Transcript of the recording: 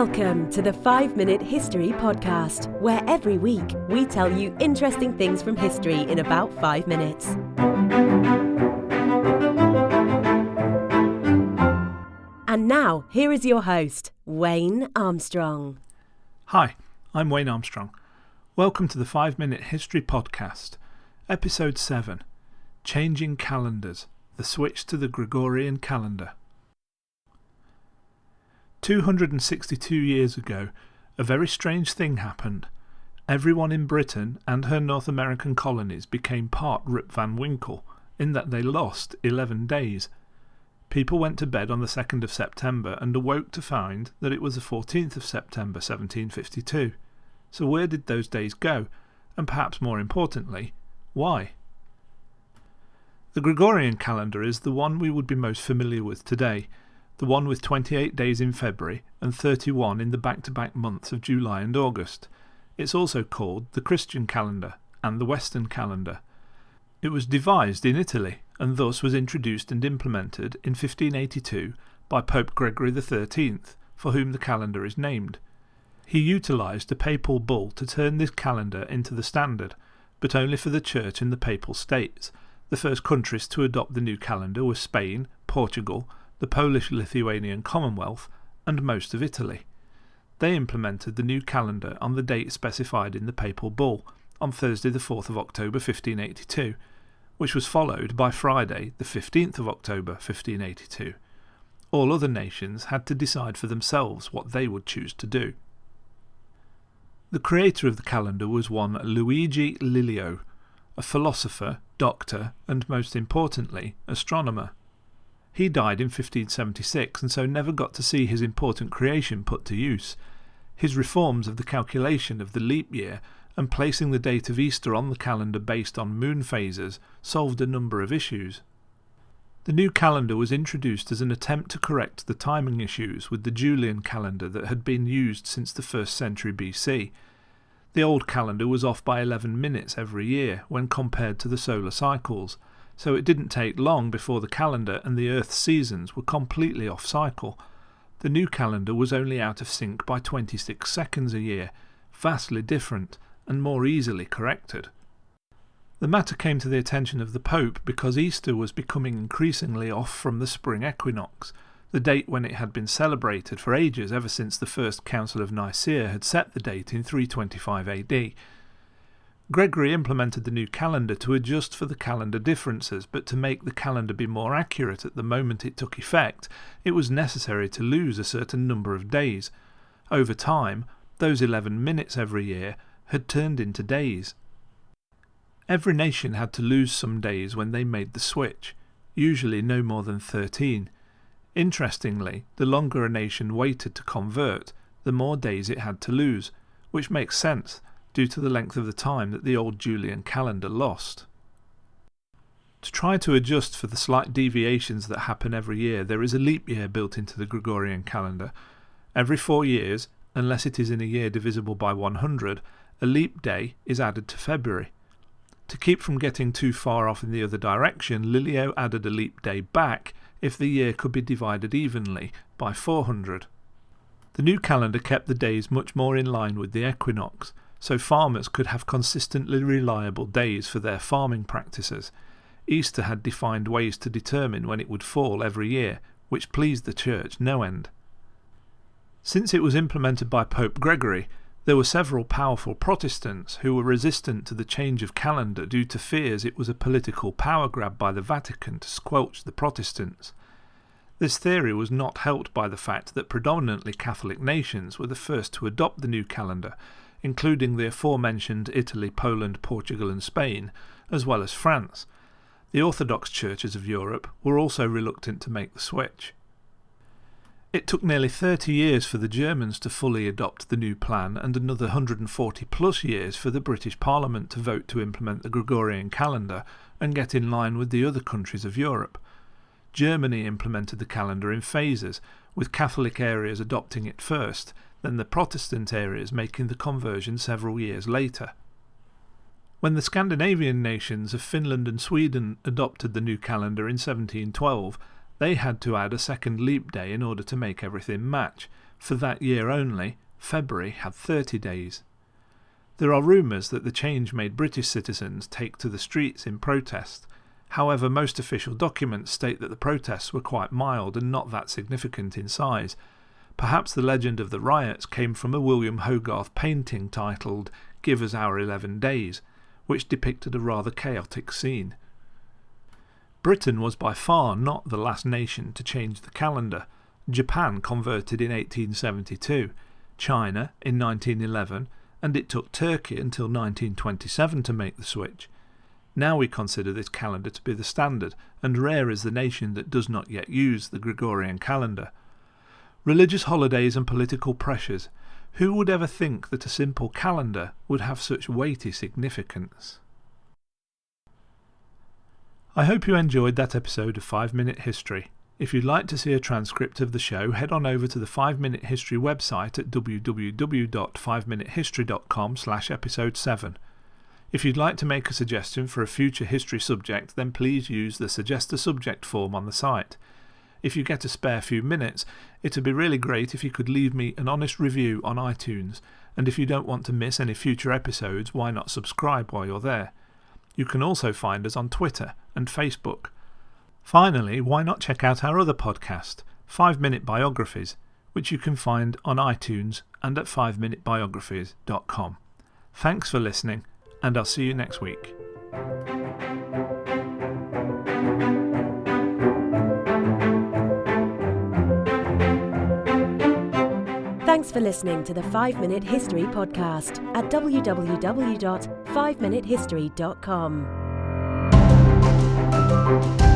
Welcome to the 5-Minute History Podcast, where every week we tell you interesting things from history in about 5 minutes. And now, here is your host, Wayne Armstrong. Hi, I'm Wayne Armstrong. Welcome to the 5-Minute History Podcast, Episode 7, Changing Calendars, the Switch to the Gregorian Calendar. 262 years ago, a very strange thing happened. Everyone in Britain and her North American colonies became part Rip Van Winkle, in that they lost 11 days. People went to bed on the 2nd of September and awoke to find that it was the 14th of September 1752. So where did those days go? And perhaps more importantly, why? The Gregorian calendar is the one we would be most familiar with today, the one with 28 days in February and 31 in the back-to-back months of July and August. It's also called the Christian calendar and the Western calendar. It was devised in Italy and thus was introduced and implemented in 1582 by Pope Gregory XIII, for whom the calendar is named. He utilised a papal bull to turn this calendar into the standard, but only for the Church and the Papal States. The first countries to adopt the new calendar were Spain, Portugal, the Polish-Lithuanian Commonwealth, and most of Italy. They implemented the new calendar on the date specified in the papal bull, on Thursday the 4th of October 1582, which was followed by Friday the 15th of October 1582. All other nations had to decide for themselves what they would choose to do. The creator of the calendar was one Luigi Lilio, a philosopher, doctor, and most importantly, astronomer. He died in 1576 and so never got to see his important creation put to use. His reforms of the calculation of the leap year and placing the date of Easter on the calendar based on moon phases solved a number of issues. The new calendar was introduced as an attempt to correct the timing issues with the Julian calendar that had been used since the 1st century BC. The old calendar was off by 11 minutes every year when compared to the solar cycles, so it didn't take long before the calendar and the Earth's seasons were completely off cycle. The new calendar was only out of sync by 26 seconds a year, vastly different and more easily corrected. The matter came to the attention of the Pope because Easter was becoming increasingly off from the spring equinox, the date when it had been celebrated for ages ever since the First Council of Nicaea had set the date in 325 AD. Gregory implemented the new calendar to adjust for the calendar differences, but to make the calendar be more accurate at the moment it took effect, it was necessary to lose a certain number of days. Over time, those 11 minutes every year had turned into days. Every nation had to lose some days when they made the switch, usually no more than 13. Interestingly, the longer a nation waited to convert, the more days it had to lose, which makes sense, due to the length of the time that the old Julian calendar lost. To try to adjust for the slight deviations that happen every year, there is a leap year built into the Gregorian calendar. Every 4 years, unless it is in a year divisible by 100, a leap day is added to February. To keep from getting too far off in the other direction, Lilio added a leap day back if the year could be divided evenly by 400. The new calendar kept the days much more in line with the equinox, so farmers could have consistently reliable days for their farming practices. Easter had defined ways to determine when it would fall every year, which pleased the Church no end. Since it was implemented by Pope Gregory, there were several powerful Protestants who were resistant to the change of calendar due to fears it was a political power grab by the Vatican to squelch the Protestants. This theory was not helped by the fact that predominantly Catholic nations were the first to adopt the new calendar, including the aforementioned Italy, Poland, Portugal and Spain, as well as France. The Orthodox churches of Europe were also reluctant to make the switch. It took nearly 30 years for the Germans to fully adopt the new plan and another 140 plus years for the British Parliament to vote to implement the Gregorian calendar and get in line with the other countries of Europe. Germany implemented the calendar in phases, with Catholic areas adopting it first, then the Protestant areas making the conversion several years later. When the Scandinavian nations of Finland and Sweden adopted the new calendar in 1712, they had to add a second leap day in order to make everything match, For that year only, February had 30 days. There are rumours that the change made British citizens take to the streets in protest. However, most official documents state that the protests were quite mild and not that significant in size. Perhaps the legend of the riots came from a William Hogarth painting titled "Give Us Our 11 Days", which depicted a rather chaotic scene. Britain was by far not the last nation to change the calendar. Japan converted in 1872, China in 1911, and it took Turkey until 1927 to make the switch. Now we consider this calendar to be the standard, and rare is the nation that does not yet use the Gregorian calendar. Religious holidays and political pressures. Who would ever think that a simple calendar would have such weighty significance? I hope you enjoyed that episode of 5 Minute History. If you'd like to see a transcript of the show, head on over to the 5 Minute History website at www.5minutehistory.com/episode 7. If you'd like to make a suggestion for a future history subject, then please use the Suggest a Subject form on the site. If you get a spare few minutes, it'd be really great if you could leave me an honest review on iTunes, and if you don't want to miss any future episodes, why not subscribe while you're there? You can also find us on Twitter and Facebook. Finally, why not check out our other podcast, 5 Minute Biographies, which you can find on iTunes and at 5minutebiographies.com. Thanks for listening, and I'll see you next week. Thanks for listening to the 5 Minute History podcast at www.5minutehistory.com.